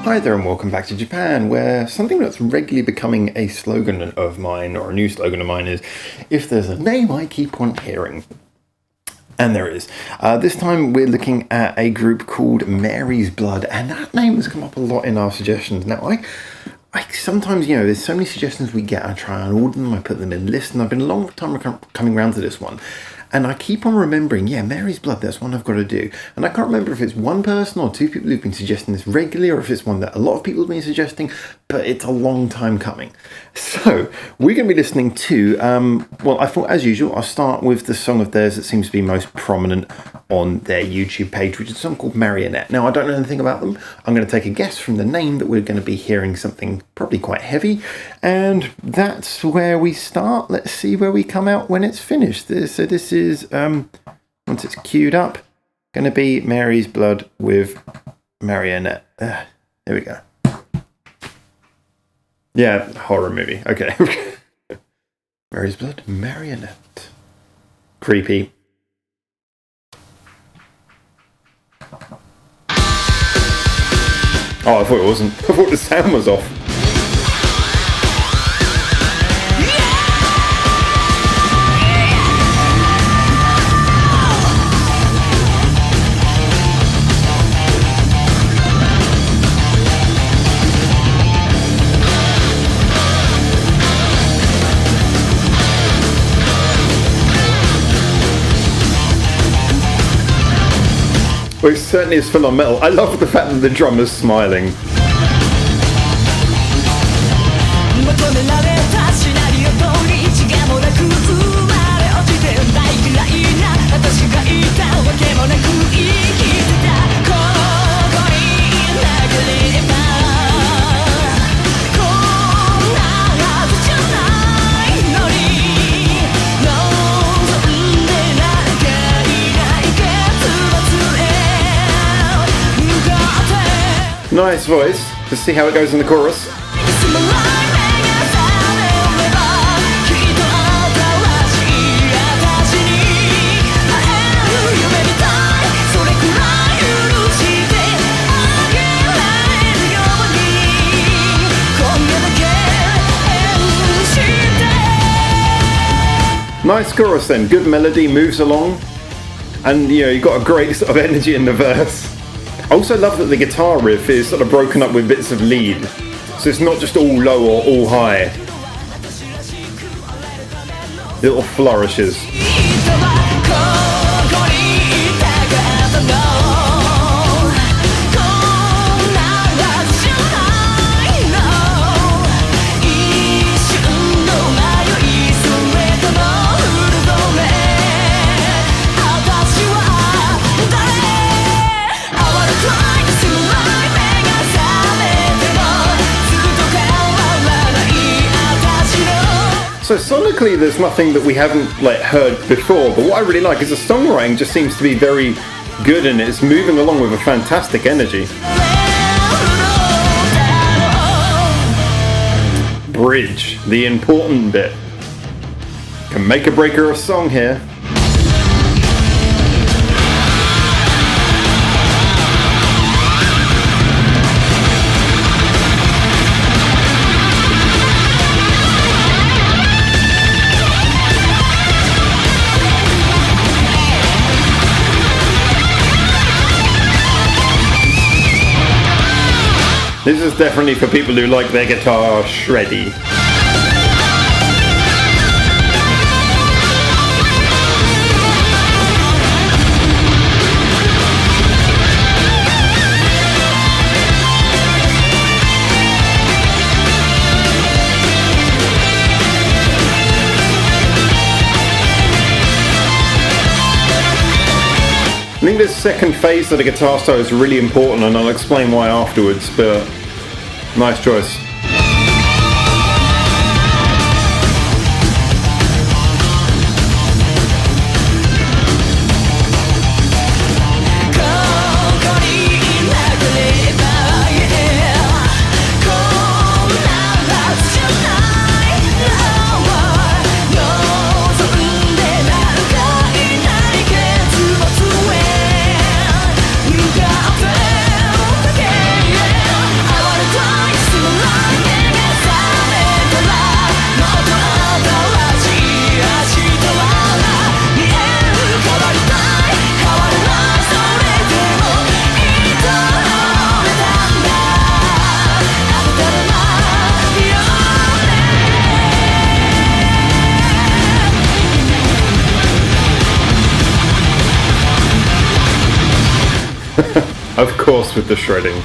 Hi there and welcome back to Japan, where something that's regularly becoming a slogan of mine, or a new slogan of mine, is if there's a name I keep on hearing. And there is. This time we're looking at a group called Mary's Blood, and that name has come up a lot in our suggestions. Now, I sometimes, there's so many suggestions we get, I try and order them, I put them in lists, and I've been a long time coming around to this one. And I keep on remembering, Mary's Blood, that's one I've got to do. And I can't remember if it's one person or two people who've been suggesting this regularly, or if it's one that a lot of people have been suggesting, but it's a long time coming. So, we're going to be listening to, I thought, as usual, I'll start with the song of theirs that seems to be most prominent on their YouTube page, which is a song called Marionette. Now, I don't know anything about them. I'm going to take a guess from the name that we're going to be hearing something probably quite heavy, and that's where we start. Let's see where we come out when it's finished. This is, once it's queued up, going to be Mary's Blood with Marionette. There we go. Yeah, horror movie. Okay. Mary's Blood, Marionette. Creepy. Oh, I thought it wasn't. I thought the sound was off. Well, it certainly is full on metal. I love the fact that the drummer's smiling. Nice voice. Let's see how it goes in the chorus. Nice chorus then. Good melody, moves along. And you've got a great sort of energy in the verse. I also love that the guitar riff is sort of broken up with bits of lead, so it's not just all low or all high. Little flourishes. So sonically there's nothing that we haven't heard before, but what I really like is the songwriting just seems to be very good, and it's moving along with a fantastic energy. Bridge, the important bit. Can make a breaker a song here. This is definitely for people who like their guitar shreddy. I think this second phase of the guitar solo is really important, and I'll explain why afterwards, but nice choice. I Of course, with the shredding.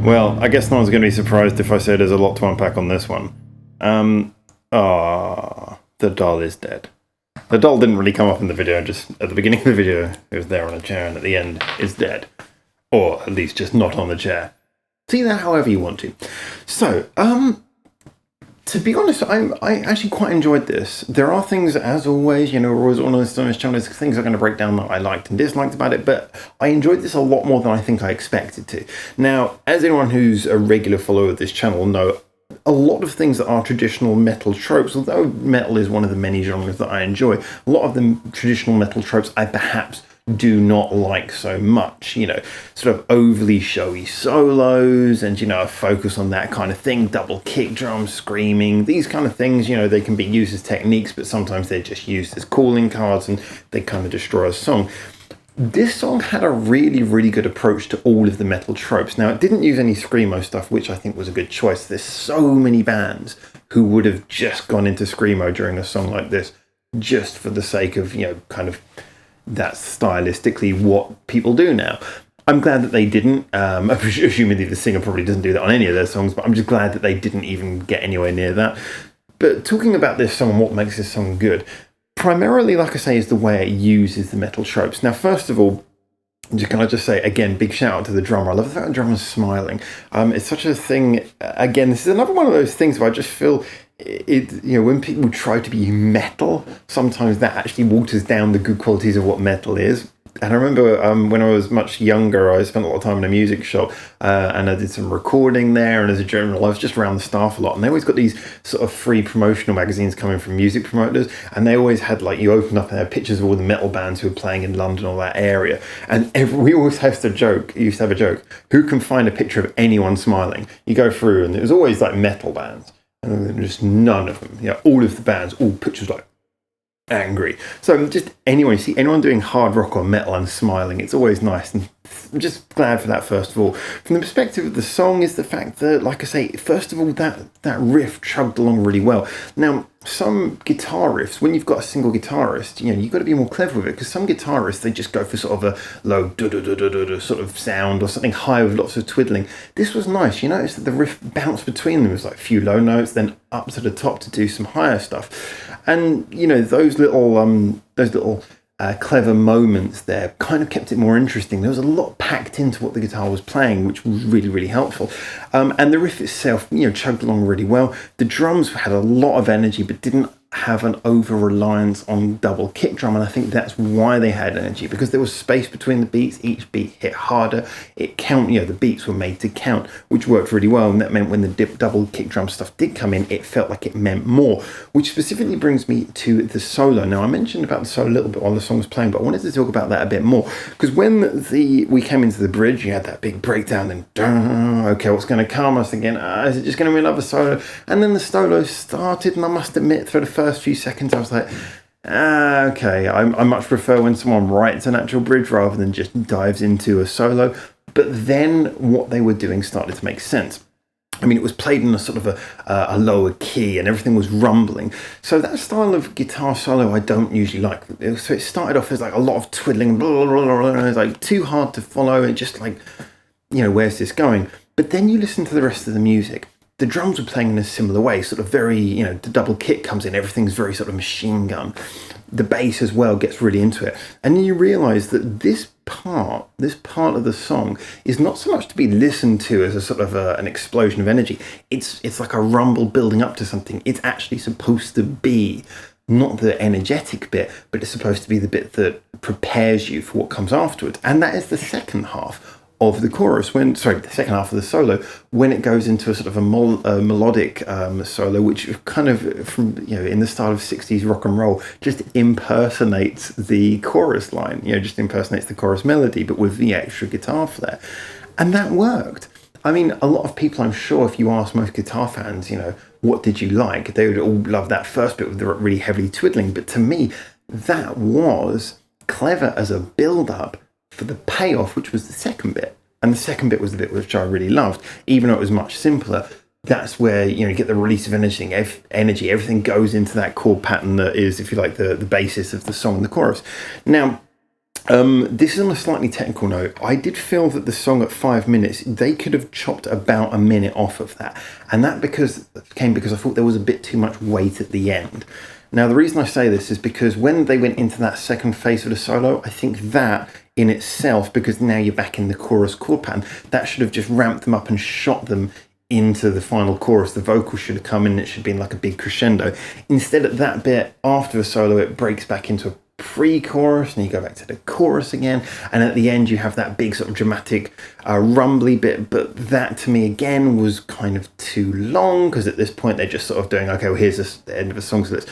Well, I guess no one's going to be surprised if I say there's a lot to unpack on this one. The doll is dead. The doll didn't really come up in the video, just at the beginning of the video, it was there on a chair, and at the end, it's dead. Or at least just not on the chair. See that however you want to. So, to be honest, I actually quite enjoyed this. There are things, as always, we're always on this channel, there's things I'm going to break down that I liked and disliked about it, but I enjoyed this a lot more than I think I expected to. Now, as anyone who's a regular follower of this channel know, a lot of things that are traditional metal tropes, although metal is one of the many genres that I enjoy, a lot of the traditional metal tropes I perhaps do not like so much, sort of overly showy solos and, a focus on that kind of thing, double kick drums, screaming, these kind of things, they can be used as techniques, but sometimes they're just used as calling cards and they kind of destroy a song. This song had a really, really good approach to all of the metal tropes. Now, it didn't use any screamo stuff, which I think was a good choice. There's so many bands who would have just gone into screamo during a song like this, just for the sake of, kind of, that's stylistically what people do now. I'm glad that they didn't. Assumedly the singer probably doesn't do that on any of their songs, but I'm just glad that they didn't even get anywhere near that. But talking about this song and what makes this song good, primarily, like I say, is the way it uses the metal tropes. Now, first of all, can I just say, again, big shout out to the drummer. I love the fact the drummer's smiling. It's such a thing, again, this is another one of those things where I just feel when people try to be metal, sometimes that actually waters down the good qualities of what metal is. And I remember when I was much younger, I spent a lot of time in a music shop and I did some recording there. And as a general, I was just around the staff a lot. And they always got these sort of free promotional magazines coming from music promoters. And they always had, you open up and they had pictures of all the metal bands who were playing in London or that area. And we always used to have a joke, who can find a picture of anyone smiling? You go through and it was always metal bands. And just none of them. All of the bands, all pictures angry. So just anyone, you see anyone doing hard rock or metal and smiling, it's always nice. And I'm just glad for that, first of all. From the perspective of the song is the fact that, like I say, first of all, that riff chugged along really well. Now, some guitar riffs, when you've got a single guitarist, you've got to be more clever with it, because some guitarists, they just go for sort of a low da-da-da-da-da sort of sound or something high with lots of twiddling. This was nice. You notice that the riff bounced between them. It was a few low notes, then up to the top to do some higher stuff. And, those little clever moments there kind of kept it more interesting. There was a lot packed into what the guitar was playing, which was really, really helpful. And the riff itself, chugged along really well. The drums had a lot of energy, but didn't have an over-reliance on double kick drum, and I think that's why they had energy, because there was space between the beats. Each beat hit harder. The beats were made to count, which worked really well, and that meant when the double kick drum stuff did come in, it felt like it meant more, which specifically brings me to the solo. Now, I mentioned about the solo a little bit while the song was playing, but I wanted to talk about that a bit more, because when we came into the bridge, you had that big breakdown, and okay, what's going to come? I was thinking, is it just going to be another solo? And then the solo started, and I must admit, for the first few seconds I was like, okay, I much prefer when someone writes an actual bridge rather than just dives into a solo. But then what they were doing started to make sense. I mean, it was played in a sort of a lower key and everything was rumbling. So that style of guitar solo I don't usually like. So it started off as a lot of twiddling, blah, blah, blah, blah, and it's too hard to follow, and just where's this going? But then you listen to the rest of the music. The drums were playing in a similar way, sort of very, the double kick comes in, everything's very sort of machine gun. The bass as well gets really into it. And then you realise that this part of the song is not so much to be listened to as a sort of an explosion of energy. It's like a rumble building up to something. It's actually supposed to be not the energetic bit, but it's supposed to be the bit that prepares you for what comes afterwards. And that is the second half of the chorus, the second half of the solo, when it goes into a sort of a melodic solo, which kind of from, in the style of 60s rock and roll, just impersonates the chorus line, just impersonates the chorus melody, but with the extra guitar flair. And that worked. I mean, a lot of people, I'm sure, if you ask most guitar fans, what did you like? They would all love that first bit with the really heavily twiddling. But to me, that was clever as a build-up for the payoff, which was the second bit. And the second bit was the bit which I really loved, even though it was much simpler. That's where, you get the release of energy, everything goes into that chord pattern that is, if you like, the basis of the song and the chorus. Now, this is on a slightly technical note. I did feel that the song at 5 minutes, they could have chopped about a minute off of that. And that came because I thought there was a bit too much weight at the end. Now, the reason I say this is because when they went into that second phase of the solo, I think that in itself, because now you're back in the chorus chord pattern, that should have just ramped them up and shot them into the final chorus. The vocal should have come in, it should have been like a big crescendo. Instead, at that bit after the solo, it breaks back into a pre-chorus, and you go back to the chorus again, and at the end you have that big sort of dramatic rumbly bit. But that to me again was kind of too long, because at this point they're just sort of doing, okay, well, here's the end of the song, so let's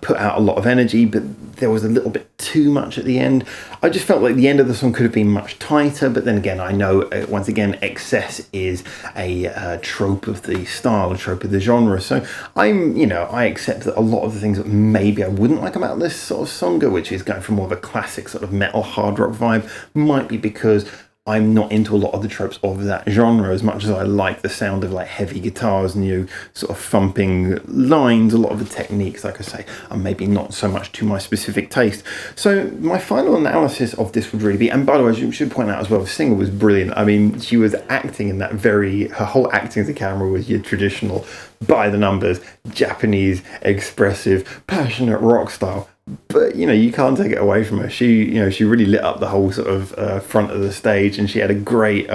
put out a lot of energy. But there was a little bit too much at the end. I just felt like the end of the song could have been much tighter. But then again, I know once again, excess is a trope of the style, a trope of the genre. So I accept that a lot of the things that maybe I wouldn't like about this sort of song, which is going for more of a classic sort of metal hard rock vibe, might be because I'm not into a lot of the tropes of that genre as much as I like the sound of like heavy guitars and sort of thumping lines. A lot of the techniques, like I say, are maybe not so much to my specific taste. So my final analysis of this would really be, and by the way, I should point out as well, the singer was brilliant. I mean, she was acting in that her whole acting as a camera was your traditional by the numbers, Japanese, expressive, passionate rock style. But you can't take it away from her. She really lit up the whole sort of front of the stage, and she had a great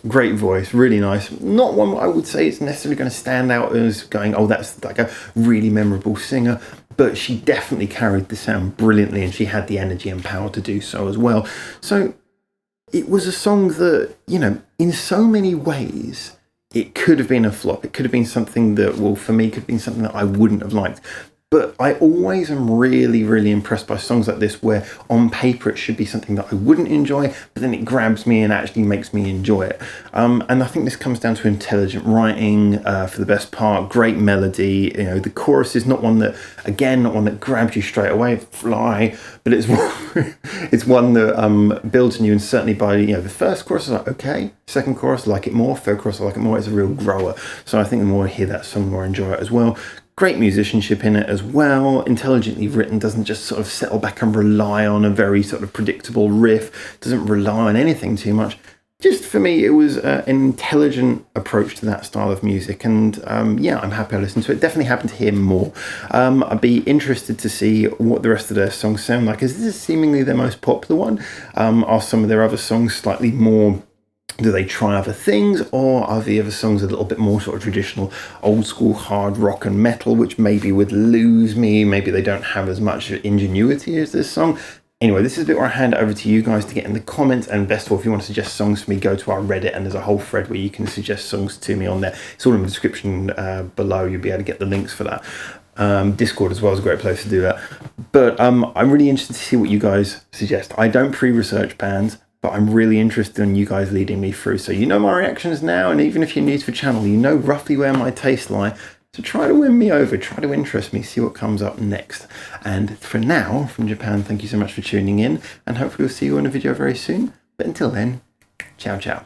voice, really nice. Not one I would say is necessarily going to stand out as going, oh, that's like a really memorable singer, but she definitely carried the sound brilliantly, and she had the energy and power to do so as well. So it was a song that, in so many ways, it could have been a flop. It could have been something that, well, for me, could have been something that I wouldn't have liked. But I always am really, really impressed by songs like this, where on paper it should be something that I wouldn't enjoy, but then it grabs me and actually makes me enjoy it. And I think this comes down to intelligent writing for the best part, great melody. The chorus is not one that grabs you straight away, but it's one that builds on you. And certainly by the first chorus, I was like, okay. Second chorus, I like it more. Third chorus, I like it more. It's a real grower. So I think the more I hear that song, the more I enjoy it as well. Great musicianship in it as well, intelligently written, doesn't just sort of settle back and rely on a very sort of predictable riff, doesn't rely on anything too much. Just for me, it was an intelligent approach to that style of music, and I'm happy I listened to it. Definitely happy to hear more. I'd be interested to see what the rest of their songs sound like. Is this seemingly their most popular one? Are some of their other songs slightly more... Do they try other things, or are the other songs a little bit more sort of traditional, old school hard rock and metal, which maybe would lose me? Maybe they don't have as much ingenuity as this song. Anyway, this is a bit where I hand it over to you guys to get in the comments, and best of all, if you want to suggest songs for me, go to our Reddit, and there's a whole thread where you can suggest songs to me on there. It's all in the description below. You'll be able to get the links for that. Discord as well is a great place to do that. But I'm really interested to see what you guys suggest. I don't pre-research bands, but I'm really interested in you guys leading me through. So my reactions now, and even if you're new to the channel, roughly where my tastes lie. So try to win me over, try to interest me, see what comes up next. And for now, from Japan, thank you so much for tuning in, and hopefully we'll see you in a video very soon. But until then, ciao, ciao.